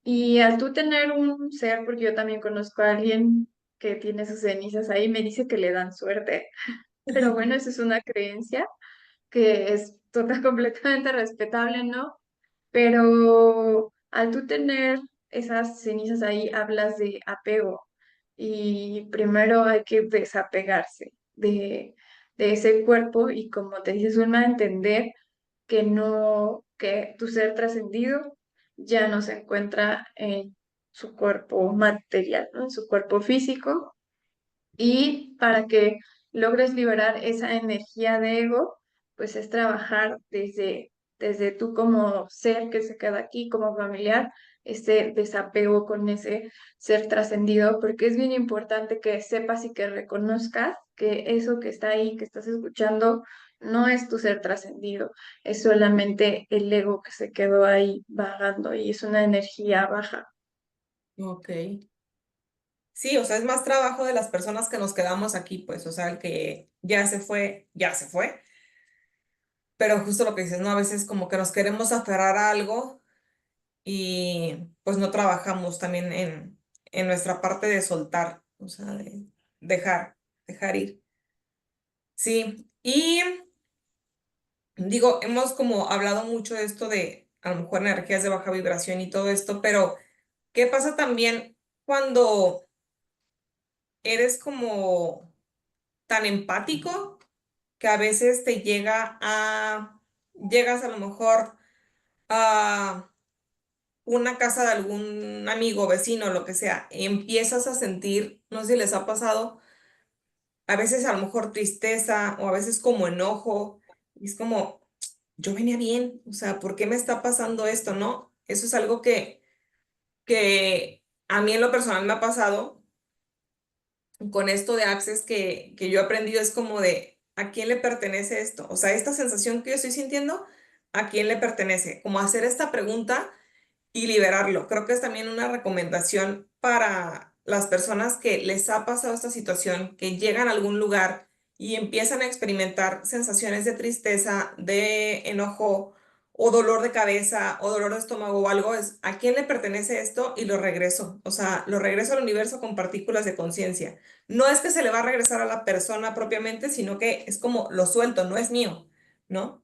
Y al tú tener un ser, porque yo también conozco a alguien que tiene sus cenizas ahí, me dice que le dan suerte. Pero bueno, esa es una creencia que es completamente respetable, ¿no? Pero al tú tener esas cenizas ahí, hablas de apego y primero hay que desapegarse de ese cuerpo y como te dices, Zulma, entender que no, que tu ser trascendido ya no se encuentra en su cuerpo material, ¿no? En su cuerpo físico y para que logres liberar esa energía de ego, pues es trabajar desde tú como ser que se queda aquí, como familiar, este desapego con ese ser trascendido, porque es bien importante que sepas y que reconozcas que eso que está ahí, que estás escuchando, no es tu ser trascendido, es solamente el ego que se quedó ahí vagando y es una energía baja. Ok. Sí, o sea, es más trabajo de las personas que nos quedamos aquí, pues, o sea, el que ya se fue, pero justo lo que dices, ¿no? A veces como que nos queremos aferrar a algo y pues no trabajamos también en nuestra parte de soltar, o sea, de dejar ir. Sí, y digo, hemos como hablado mucho de esto de a lo mejor energías de baja vibración y todo esto, pero ¿qué pasa también cuando eres como tan empático que a veces llegas a lo mejor a una casa de algún amigo, vecino, lo que sea, y empiezas a sentir, no sé si les ha pasado, a veces a lo mejor tristeza o a veces como enojo, y es como, yo venía bien, o sea, ¿por qué me está pasando esto, no? Eso es algo que a mí en lo personal me ha pasado con esto de Access que yo he aprendido, es como de, ¿a quién le pertenece esto? O sea, esta sensación que yo estoy sintiendo, ¿a quién le pertenece? Como hacer esta pregunta y liberarlo. Creo que es también una recomendación para las personas que les ha pasado esta situación, que llegan a algún lugar y empiezan a experimentar sensaciones de tristeza, de enojo o dolor de cabeza o dolor de estómago o algo, es ¿a quién le pertenece esto? Y lo regreso. O sea, lo regreso al universo con partículas de conciencia. No es que se le va a regresar a la persona propiamente, sino que es como lo suelto, no es mío, ¿no?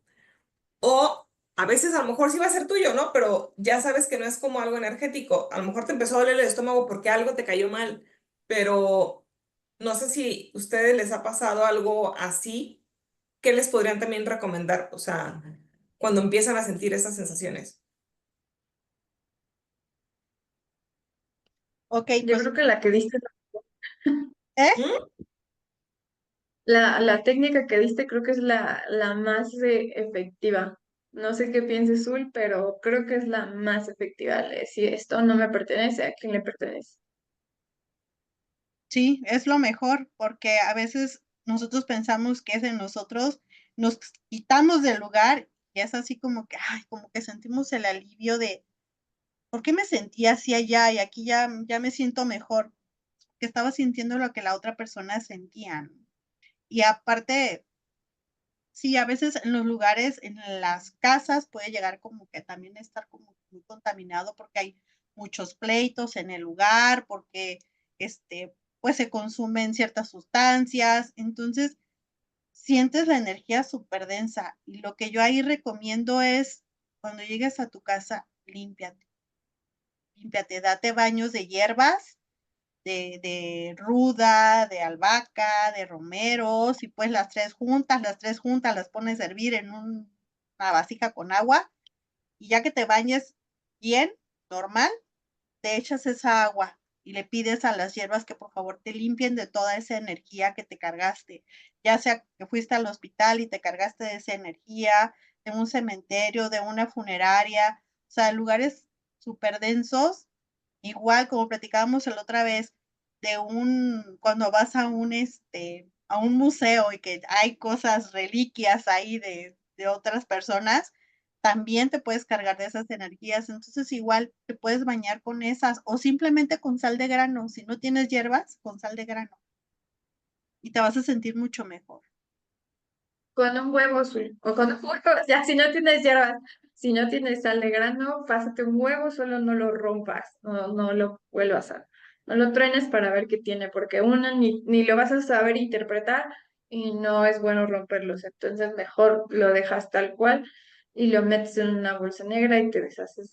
O a veces a lo mejor sí va a ser tuyo, ¿no? Pero ya sabes que no es como algo energético. A lo mejor te empezó a doler el estómago porque algo te cayó mal, pero no sé si a ustedes les ha pasado algo así. ¿Qué les podrían también recomendar? O sea, cuando empiezan a sentir esas sensaciones. Ok, Yo pues, creo que la que diste, ¿eh? ¿Mm? la técnica que diste creo que es la más efectiva. No sé qué pienses, Zul, pero creo que es la más efectiva. Le decir, esto no me pertenece, ¿a quién le pertenece? Sí, es lo mejor, porque a veces nosotros pensamos que es de nosotros, nos quitamos del lugar y es así como que, ay, como que sentimos el alivio de, ¿por qué me sentía así allá y aquí ya me siento mejor? Que estaba sintiendo lo que la otra persona sentía, ¿no? Y aparte, sí, a veces en los lugares, en las casas puede llegar como que también estar como muy contaminado porque hay muchos pleitos en el lugar, porque pues se consumen ciertas sustancias, entonces sientes la energía súper densa. Y lo que yo ahí recomiendo es cuando llegues a tu casa, límpiate, date baños de hierbas, de ruda, de albahaca, de romero, si pues las tres juntas las pones a hervir en una vasija con agua y ya que te bañes bien, normal, te echas esa agua y le pides a las hierbas que por favor te limpien de toda esa energía que te cargaste, ya sea que fuiste al hospital y te cargaste de esa energía, de un cementerio, de una funeraria, o sea, lugares súper densos. Igual como platicábamos la otra vez, cuando vas a un museo y que hay cosas, reliquias ahí de otras personas, también te puedes cargar de esas energías. Entonces igual te puedes bañar con esas o simplemente con sal de grano. Si no tienes hierbas, con sal de grano y te vas a sentir mucho mejor. Con un huevo, Zul, o con un huevo, ya si no tienes hierbas, si no tienes sal de grano, pásate un huevo, solo no lo rompas, no lo vuelvas no lo truenes para ver qué tiene, porque uno ni lo vas a saber interpretar y no es bueno romperlos, entonces mejor lo dejas tal cual y lo metes en una bolsa negra y te deshaces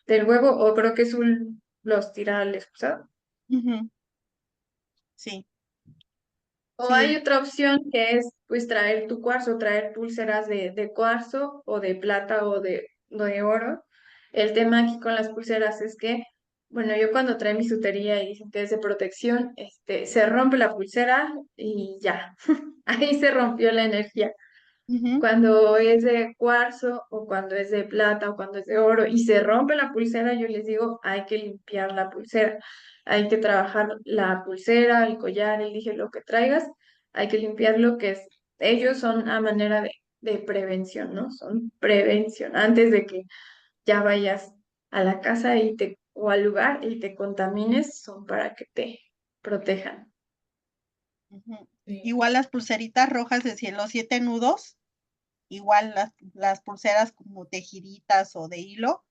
del huevo, o creo que Zul los tira al excusado. Ujú. Sí, O hay sí. otra opción que es pues traer tu cuarzo, traer pulseras de cuarzo o de plata o de oro. El tema aquí con las pulseras es que, bueno, yo cuando trae mi bisutería y dicen que es de protección, se rompe la pulsera y ya, ahí se rompió la energía. Ujú, Cuando es de cuarzo o cuando es de plata o cuando es de oro y se rompe la pulsera, yo les digo, hay que limpiar la pulsera, hay que trabajar la pulsera, el collar, elige lo que traigas, hay que limpiarlo, que es, ellos son a manera de prevención, ¿no? Son prevención, antes de que ya vayas a la casa o al lugar y te contamines, son para que te protejan. ujú. Sí. Igual las pulseritas rojas de los 7 nudos, igual las pulseras como tejiditas o de hilo,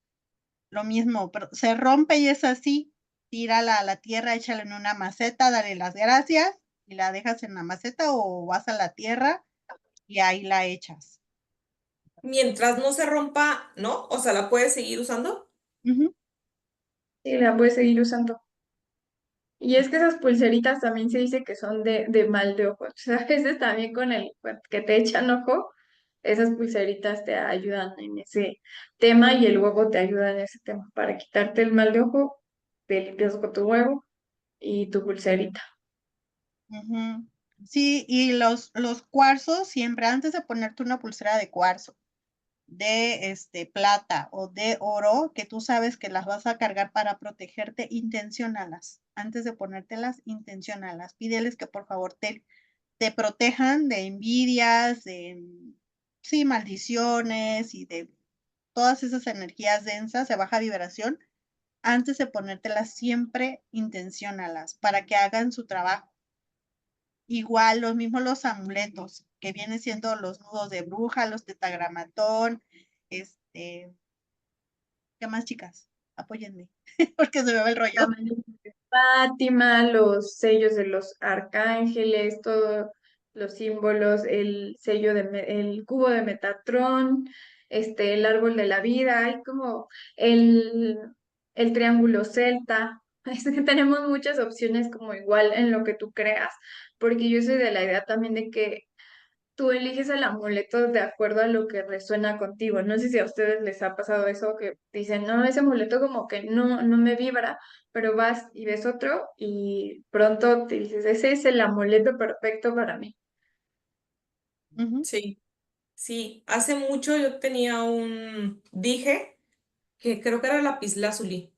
lo mismo, pero se rompe y es así, tírala a la tierra, échala en una maceta, dale las gracias y la dejas en la maceta o vas a la tierra y ahí la echas. Mientras no se rompa, ¿no? O sea, la puedes seguir usando. Ujú, Y la puedes seguir usando. Y es que esas pulseritas también se dice que son de mal de ojo. O sea, a veces también que te echan ojo, esas pulseritas te ayudan en ese tema y el huevo te ayuda en ese tema. Para quitarte el mal de ojo, te limpias con tu huevo y tu pulserita. ujú. Sí, y los cuarzos siempre, antes de ponerte una pulsera de cuarzo de plata o de oro, que tú sabes que las vas a cargar para protegerte, intenciónalas. Antes de ponértelas, intenciónalas. Pídeles que por favor te protejan de envidias, de sí, maldiciones y de todas esas energías densas de baja vibración. Antes de ponértelas, siempre intenciónalas para que hagan su trabajo. Igual, los mismos los amuletos, que vienen siendo los nudos de bruja, los tetagramatón, ¿qué más, chicas? Apóyenme, porque se me va el rollo. La manita de Fátima, los sellos de los arcángeles, todos los símbolos, el sello el cubo de Metatrón, el árbol de la vida, hay como el, el triángulo celta. Es que tenemos muchas opciones como igual en lo que tú creas, porque yo soy de la idea también de que tú eliges el amuleto de acuerdo a lo que resuena contigo. No sé si a ustedes les ha pasado eso, que dicen, no, ese amuleto como que no me vibra, pero vas y ves otro y pronto te dices, ese es el amuleto perfecto para mí. Ujú. Sí, sí. Hace mucho yo tenía un dije que creo que era lapislázuli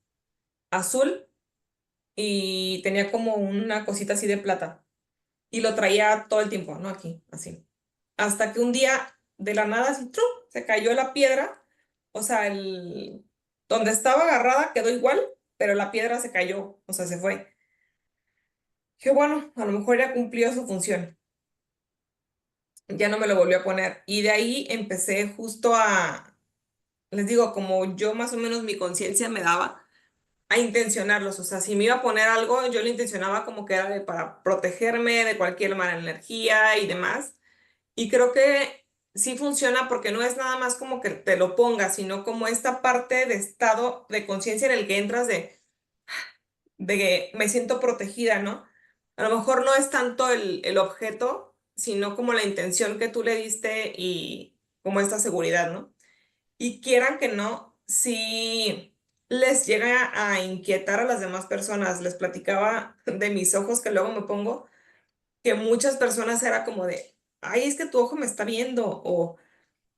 azul y tenía como una cosita así de plata y lo traía todo el tiempo, ¿no? Aquí, así. Hasta que un día de la nada así, ¡trum! Se cayó la piedra, o sea, donde estaba agarrada quedó igual, pero la piedra se cayó, o sea, se fue. Dije, bueno, a lo mejor ya cumplió su función. Ya no me lo volvió a poner. Y de ahí empecé justo les digo, como yo más o menos mi conciencia me daba a intencionarlos. O sea, si me iba a poner algo, yo lo intencionaba como que era para protegerme de cualquier mala energía y demás. Y creo que sí funciona porque no es nada más como que te lo pongas, sino como esta parte de estado de conciencia en el que entras de que me siento protegida, ¿no? A lo mejor no es tanto el objeto, sino como la intención que tú le diste y como esta seguridad, ¿no? Y quieran que no, si les llega a inquietar a las demás personas, les platicaba de mis ojos que luego me pongo, que muchas personas era como de, ay, es que tu ojo me está viendo, o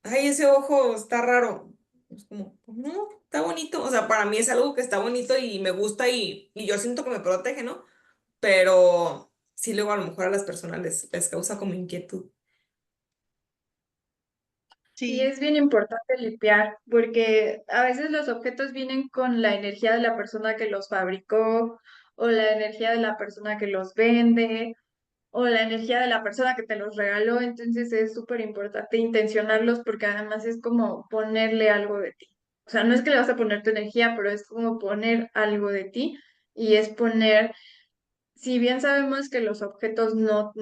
ay, ese ojo está raro. Es como, no, está bonito. O sea, para mí es algo que está bonito y me gusta y yo siento que me protege, ¿no? Pero sí, luego a lo mejor a las personas les causa como inquietud. Y Sí, es bien importante limpiar, porque a veces los objetos vienen con la energía de la persona que los fabricó o la energía de la persona que los vende o la energía de la persona que te los regaló, entonces es súper importante intencionarlos porque además es como ponerle algo de ti. O sea, no es que le vas a poner tu energía, pero es como poner algo de ti y es poner, si bien sabemos que los objetos no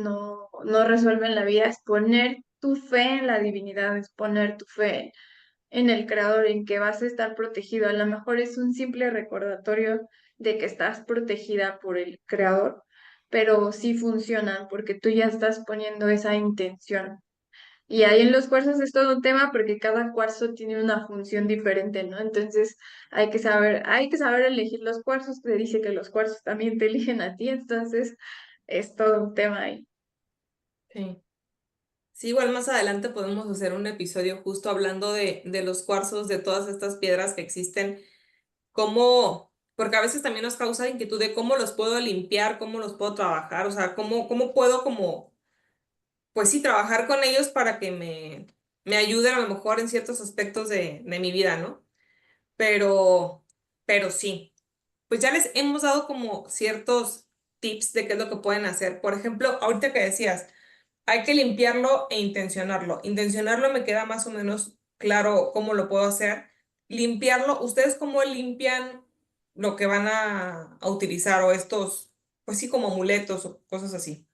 resuelven la vida, es poner tu fe en la divinidad, es poner tu fe en el creador, en que vas a estar protegido. A lo mejor es un simple recordatorio de que estás protegida por el creador, pero sí funcionan porque tú ya estás poniendo esa intención. Y ahí en los cuarzos es todo un tema porque cada cuarzo tiene una función diferente, ¿no? Entonces hay que saber elegir los cuarzos, te dice que los cuarzos también te eligen a ti, entonces es todo un tema ahí. Sí. Sí, igual más adelante podemos hacer un episodio justo hablando de los cuarzos, de todas estas piedras que existen, cómo, porque a veces también nos causa inquietud de cómo los puedo limpiar, cómo los puedo trabajar, o sea, cómo puedo como, pues sí, trabajar con ellos para que me ayuden a lo mejor en ciertos aspectos de mi vida, ¿no? Pero, pero sí, pues ya les hemos dado como ciertos tips de qué es lo que pueden hacer. Por ejemplo, ahorita que decías, hay que limpiarlo e intencionarlo. Intencionarlo me queda más o menos claro cómo lo puedo hacer. Limpiarlo, ¿ustedes cómo limpian lo que van a utilizar o estos, pues sí, como amuletos o cosas así?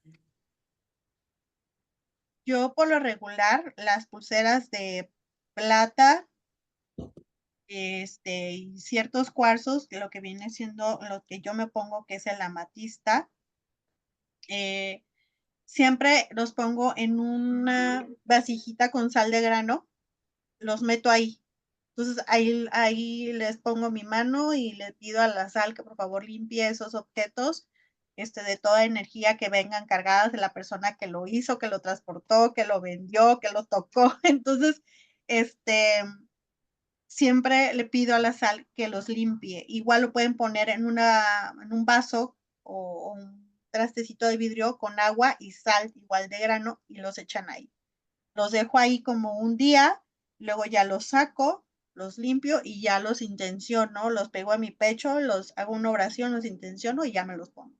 yo por lo regular, las pulseras de plata, y ciertos cuarzos, lo que viene siendo lo que yo me pongo, que es el amatista, eh, siempre los pongo en una vasijita con sal de grano, los meto ahí. Entonces ahí les pongo mi mano y le pido a la sal que por favor limpie esos objetos, de toda energía que vengan cargadas de la persona que lo hizo, que lo transportó, que lo vendió, que lo tocó. Entonces, siempre le pido a la sal que los limpie. Igual lo pueden poner en un vaso o un trastecito de vidrio con agua y sal igual de grano y los echan ahí. Los dejo ahí como un día, luego ya los saco, los limpio y ya los intenciono, los pego a mi pecho, los hago una oración, los intenciono y ya me los pongo.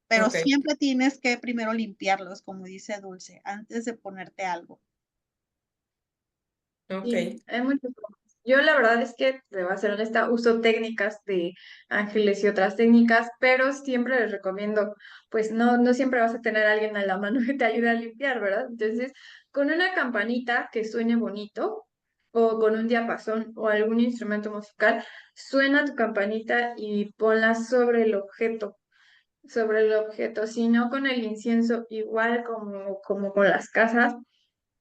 Pero Ok, siempre tienes que primero limpiarlos, como dice Dulce, antes de ponerte algo. ok, Sí, hay muchas formas. Yo la verdad es que, te voy a ser honesta, uso técnicas de ángeles y otras técnicas, pero siempre les recomiendo, pues no siempre vas a tener a alguien a la mano que te ayude a limpiar, ¿verdad? Entonces, con una campanita que suene bonito, o con un diapasón o algún instrumento musical, suena tu campanita y ponla sobre el objeto, si no con el incienso, igual como con las casas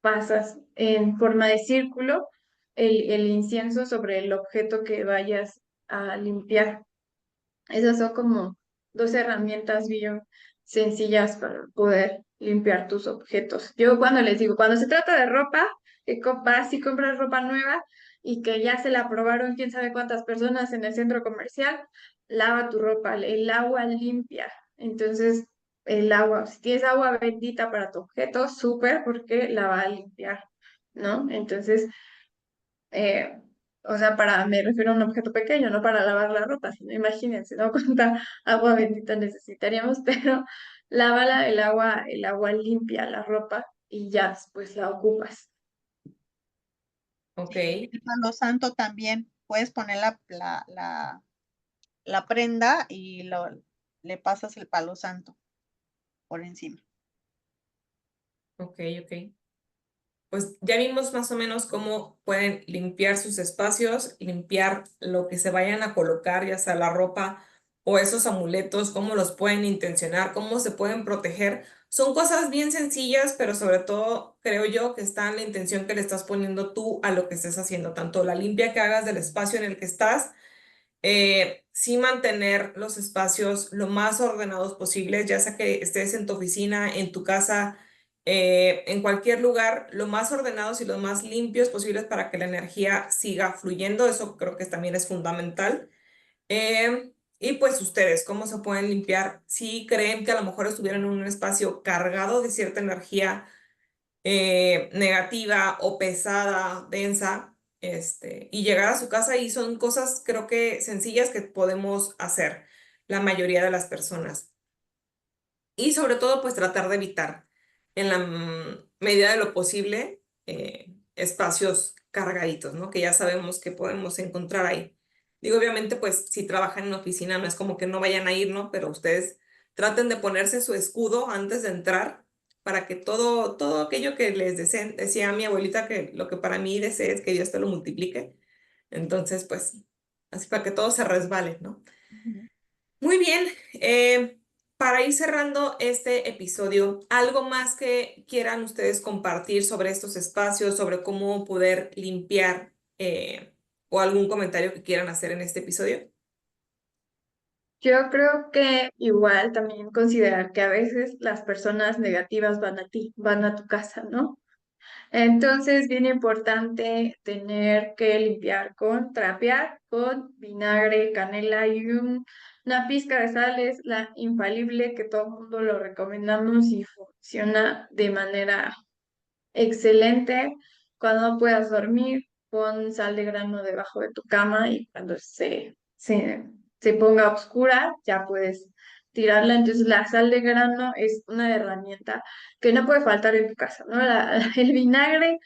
pasas en forma de círculo el incienso sobre el objeto que vayas a limpiar. Esas son como dos herramientas bien sencillas para poder limpiar tus objetos. Yo cuando les digo, cuando se trata de ropa, que vas y compras ropa nueva y que ya se la probaron quién sabe cuántas personas en el centro comercial, lava tu ropa, el agua limpia. Entonces, el agua, si tienes agua bendita para tu objeto, súper porque la va a limpiar, ¿no? Entonces, eh, o sea, me refiero a un objeto pequeño, no para lavar la ropa, sino imagínense, ¿no? Cuánta agua bendita necesitaríamos, pero lávala, el agua limpia la ropa y ya después la ocupas. ok, Sí, el palo santo también, puedes poner la prenda y le pasas el palo santo por encima. ok, ok. Pues ya vimos más o menos cómo pueden limpiar sus espacios, limpiar lo que se vayan a colocar, ya sea la ropa o esos amuletos, cómo los pueden intencionar, cómo se pueden proteger. Son cosas bien sencillas, pero sobre todo creo yo que está en la intención que le estás poniendo tú a lo que estés haciendo, tanto la limpia que hagas del espacio en el que estás, sí mantener los espacios lo más ordenados posibles, ya sea que estés en tu oficina, en tu casa, en cualquier lugar, lo más ordenados y lo más limpios posibles para que la energía siga fluyendo. Eso creo que también es fundamental. Y pues ustedes, ¿cómo se pueden limpiar? Si creen que a lo mejor estuvieran en un espacio cargado de cierta energía negativa o pesada, densa, y llegar a su casa y son cosas creo que sencillas que podemos hacer la mayoría de las personas. Y sobre todo, pues tratar de evitar en la medida de lo posible espacios cargaditos, ¿no? Que ya sabemos que podemos encontrar ahí. Digo, obviamente, pues si trabajan en una oficina no es como que no vayan a ir, ¿no? Pero ustedes traten de ponerse su escudo antes de entrar para que todo aquello que les deseen, decía mi abuelita que lo que para mí desees que Dios te lo multiplique. Entonces, pues, así para que todo se resbale, ¿no? Ujú. Muy bien, para ir cerrando este episodio, ¿algo más que quieran ustedes compartir sobre estos espacios, sobre cómo poder limpiar o algún comentario que quieran hacer en este episodio? Yo creo que igual también considerar que a veces las personas negativas van a ti, van a tu casa, ¿no? Entonces, bien importante tener que limpiar trapear con vinagre, canela y una pizca de sal es la infalible que todo el mundo lo recomendamos y funciona de manera excelente. Cuando no puedas dormir, pon sal de grano debajo de tu cama y cuando se ponga oscura ya puedes tirarla. Entonces la sal de grano es una herramienta que no puede faltar en tu casa, ¿no? El vinagre,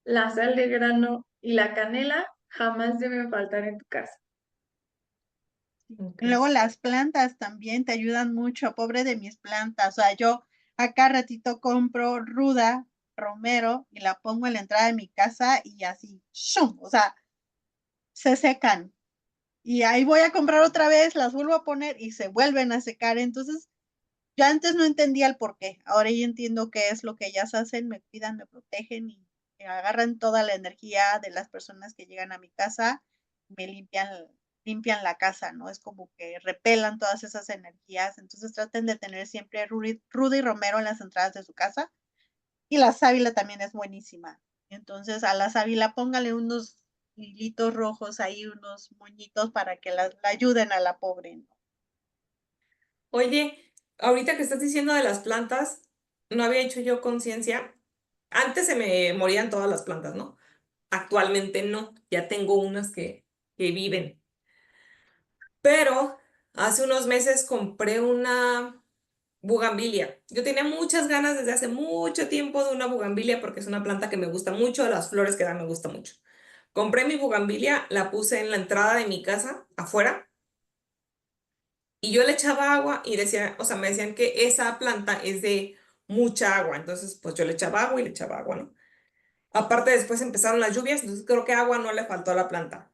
la sal de grano y la canela jamás deben faltar en tu casa. Ok. Y luego las plantas también te ayudan mucho, pobre de mis plantas. O sea, yo acá ratito compro ruda, romero, y la pongo en la entrada de mi casa y así, ¡shum! O sea, se secan. Y ahí voy a comprar otra vez, las vuelvo a poner y se vuelven a secar. Entonces, yo antes no entendía el por qué. Ahora ya entiendo qué es lo que ellas hacen, me cuidan, me protegen y agarran toda la energía de las personas que llegan a mi casa, me limpian la casa, ¿no? Es como que repelan todas esas energías. Entonces traten de tener siempre Rudy y Romero en las entradas de su casa. Y la sábila también es buenísima. Entonces a la sábila póngale unos hilitos rojos ahí, unos moñitos para que la ayuden a la pobre, ¿no? Oye, ahorita que estás diciendo de las plantas, no había hecho yo conciencia. Antes se me morían todas las plantas, ¿no? Actualmente no, ya tengo unas que viven. Pero hace unos meses compré una bugambilia. Yo tenía muchas ganas desde hace mucho tiempo de una bugambilia porque es una planta que me gusta mucho, las flores que da me gusta mucho. Compré mi bugambilia, la puse en la entrada de mi casa, afuera, y yo le echaba agua y decía, o sea, me decían que esa planta es de mucha agua, entonces pues yo le echaba agua y le echaba agua, ¿no? Aparte después empezaron las lluvias, entonces creo que agua no le faltó a la planta.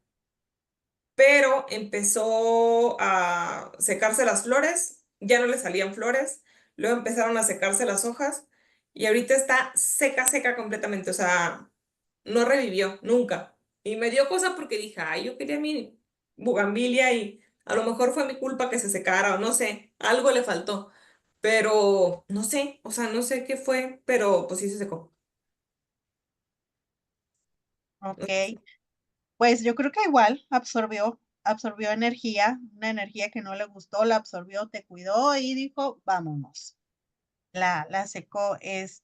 Pero empezó a secarse las flores, ya no le salían flores, luego empezaron a secarse las hojas y ahorita está seca, seca completamente, o sea, no revivió nunca. Y me dio cosa porque dije, ay, yo quería mi bugambilia y a lo mejor fue mi culpa que se secara o no sé, algo le faltó, pero no sé, o sea, no sé qué fue, pero pues sí se secó. Ok, pues yo creo que igual absorbió energía, una energía que no le gustó, la absorbió, te cuidó y dijo, vámonos. La secó, es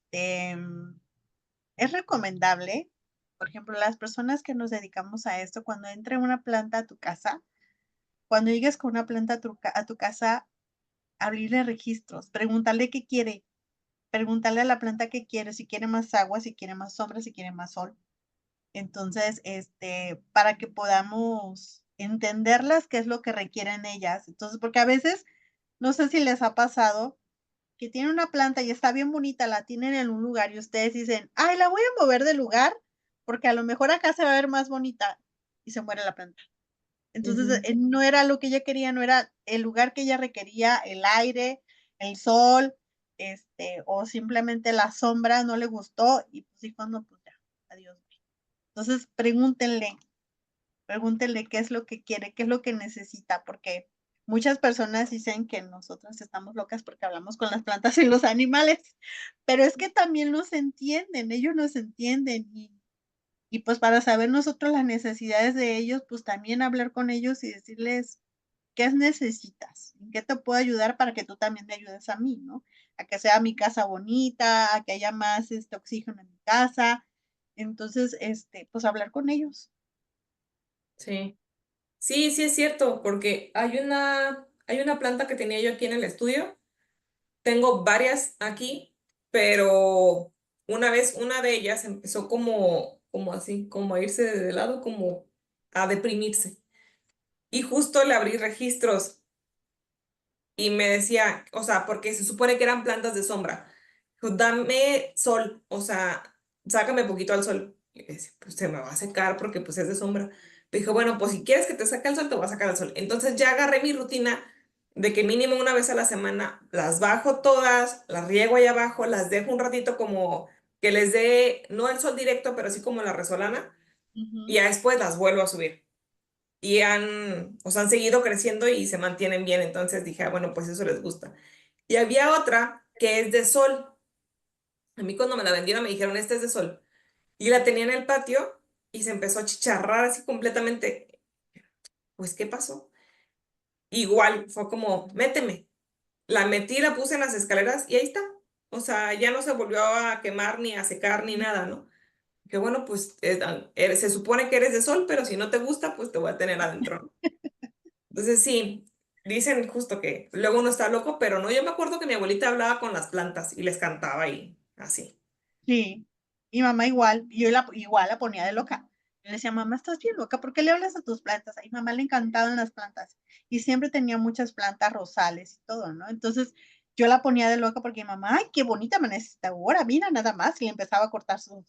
recomendable, por ejemplo, las personas que nos dedicamos a esto, cuando entre una planta a tu casa, cuando llegues con una planta a tu casa, abrirle registros, preguntarle qué quiere, preguntarle a la planta qué quiere, si quiere más agua, si quiere más sombra, si quiere más sol. Entonces, para que podamos entenderlas, qué es lo que requieren ellas. Entonces, porque a veces, no sé si les ha pasado que tienen una planta y está bien bonita, la tienen en un lugar y ustedes dicen, ay, la voy a mover de lugar porque a lo mejor acá se va a ver más bonita y se muere la planta. Entonces, Ujú. no era lo que ella quería, no era el lugar que ella requería, el aire, el sol, o simplemente la sombra no le gustó y pues dijo, no, pues ya, adiós. Entonces, pregúntenle qué es lo que quiere, qué es lo que necesita, porque muchas personas dicen que nosotras estamos locas porque hablamos con las plantas y los animales, pero es que también nos entienden, ellos nos entienden y pues para saber nosotros las necesidades de ellos, pues también hablar con ellos y decirles qué necesitas, en qué te puedo ayudar para que tú también me ayudes a mí, ¿no? A que sea mi casa bonita, a que haya más oxígeno en mi casa. Entonces, pues hablar con ellos. Sí. Sí, sí es cierto, porque hay una planta que tenía yo aquí en el estudio. Tengo varias aquí, pero una vez una de ellas empezó como así, como a irse de lado, como a deprimirse. Y justo le abrí registros y me decía, o sea, porque se supone que eran plantas de sombra. Dijo, dame sol, o sea, sácame poquito al sol. Y le decía, pues se me va a secar porque pues es de sombra. Me dijo, bueno, pues si quieres que te saque el sol, te voy a sacar el sol. Entonces ya agarré mi rutina de que mínimo una vez a la semana las bajo todas, las riego ahí abajo, las dejo un ratito como que les dé, no el sol directo, pero sí como la resolana, y Ujú. ya después las vuelvo a subir y o sea, han seguido creciendo y se mantienen bien. Entonces dije, ah, bueno, pues eso les gusta. Y había otra que es de sol. A mí cuando me la vendieron me dijeron, esta es de sol. Y la tenía en el patio y se empezó a chicharrar así completamente. Pues, ¿qué pasó? Igual, fue como, méteme. La metí, la puse en las escaleras y ahí está. O sea, ya no se volvió a quemar ni a secar ni nada, ¿no? Que bueno, pues se supone que eres de sol, pero si no te gusta, pues te voy a tener adentro, ¿no? Entonces sí, dicen justo que luego uno está loco, pero no, yo me acuerdo que mi abuelita hablaba con las plantas y les cantaba y así. Sí, mi mamá igual, y yo igual la ponía de loca. Yo le decía, mamá, estás bien loca, ¿por qué le hablas a tus plantas? A mi mamá le encantaban las plantas y siempre tenía muchas plantas rosales y todo, ¿no? Entonces yo la ponía de loca porque mi mamá, ay, qué bonita amanece esta ahora, mira nada más, y le empezaba a cortar sus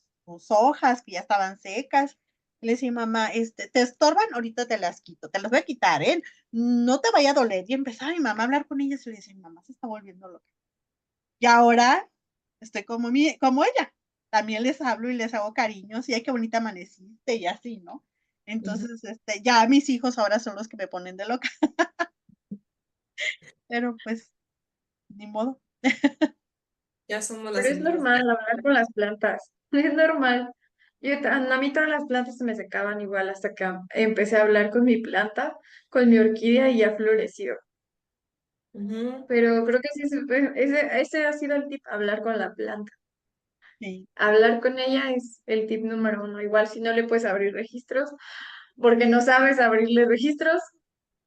hojas que ya estaban secas. Le decía, mamá, te estorban, ahorita te las quito, te las voy a quitar, ¿eh? No te vaya a doler. Y empezaba mi mamá a hablar con ella y le decía, mi mamá se está volviendo loca. Y ahora estoy como ella. También les hablo y les hago cariños y ay, qué bonita amaneciste y así, ¿no? Ujú. Entonces, ya mis hijos ahora son los que me ponen de loca, pero pues, ni modo. Ya somos las Pero es señoras. normal hablar con las plantas, es normal. A mí todas las plantas se me secaban igual hasta que empecé a hablar con mi planta, con mi orquídea y ya floreció. Ujú. Pero creo que sí, ese ha sido el tip, hablar con la planta. Sí. Hablar con ella es el tip número uno. Igual si no le puedes abrir registros, porque no sabes abrirle registros,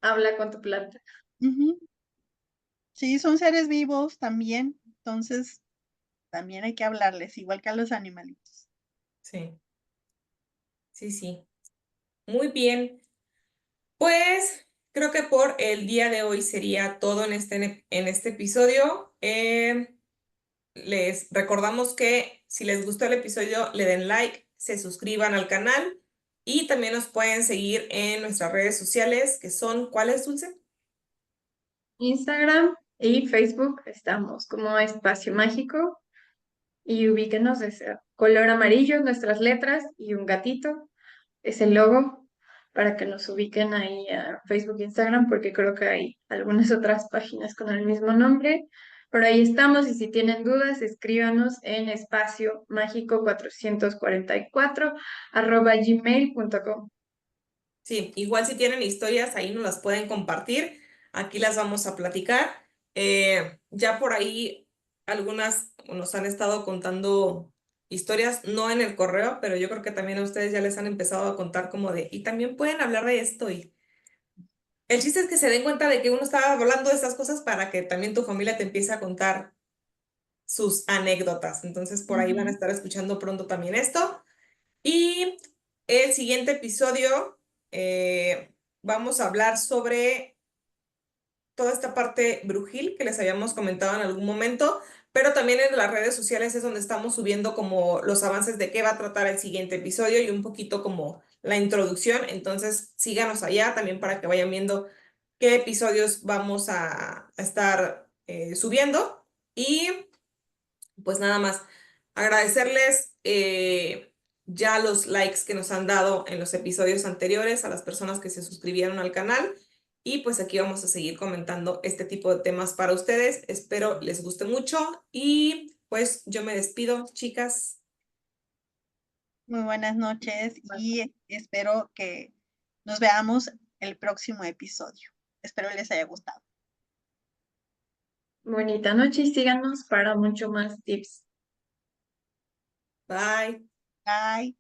habla con tu planta. Ujú. Sí, son seres vivos también, entonces también hay que hablarles, igual que a los animalitos. Sí, sí, sí. Muy bien. Pues creo que por el día de hoy sería todo en este episodio. Les recordamos que si les gustó el episodio, le den like, se suscriban al canal y también nos pueden seguir en nuestras redes sociales, que son, ¿cuáles, Dulce? Instagram y Facebook estamos como Espacio Mágico y ubíquenos de ese color amarillo, nuestras letras y un gatito. Es el logo para que nos ubiquen ahí a Facebook e Instagram, porque creo que hay algunas otras páginas con el mismo nombre. Pero ahí estamos y si tienen dudas, escríbanos en espacio mágico 444 @gmail.com. Sí, igual si tienen historias, ahí nos las pueden compartir. Aquí las vamos a platicar. Ya por ahí algunas nos han estado contando historias, no en el correo, pero yo creo que también a ustedes ya les han empezado a contar como de, y también pueden hablar de esto. Y el chiste es que se den cuenta de que uno está hablando de estas cosas para que también tu familia te empiece a contar sus anécdotas. Entonces por ahí van a Ujú. estar escuchando pronto también esto. Y el siguiente episodio vamos a hablar sobre toda esta parte brujil que les habíamos comentado en algún momento, pero también en las redes sociales es donde estamos subiendo como los avances de qué va a tratar el siguiente episodio y un poquito como la introducción. Entonces síganos allá también para que vayan viendo qué episodios vamos a estar subiendo. Y pues nada más, agradecerles ya los likes que nos han dado en los episodios anteriores a las personas que se suscribieron al canal. Y pues aquí vamos a seguir comentando este tipo de temas para ustedes. Espero les guste mucho y pues yo me despido, chicas. Muy buenas noches y espero que nos veamos el próximo episodio. Espero les haya gustado. Bonita noche y síganos para mucho más tips. Bye. Bye.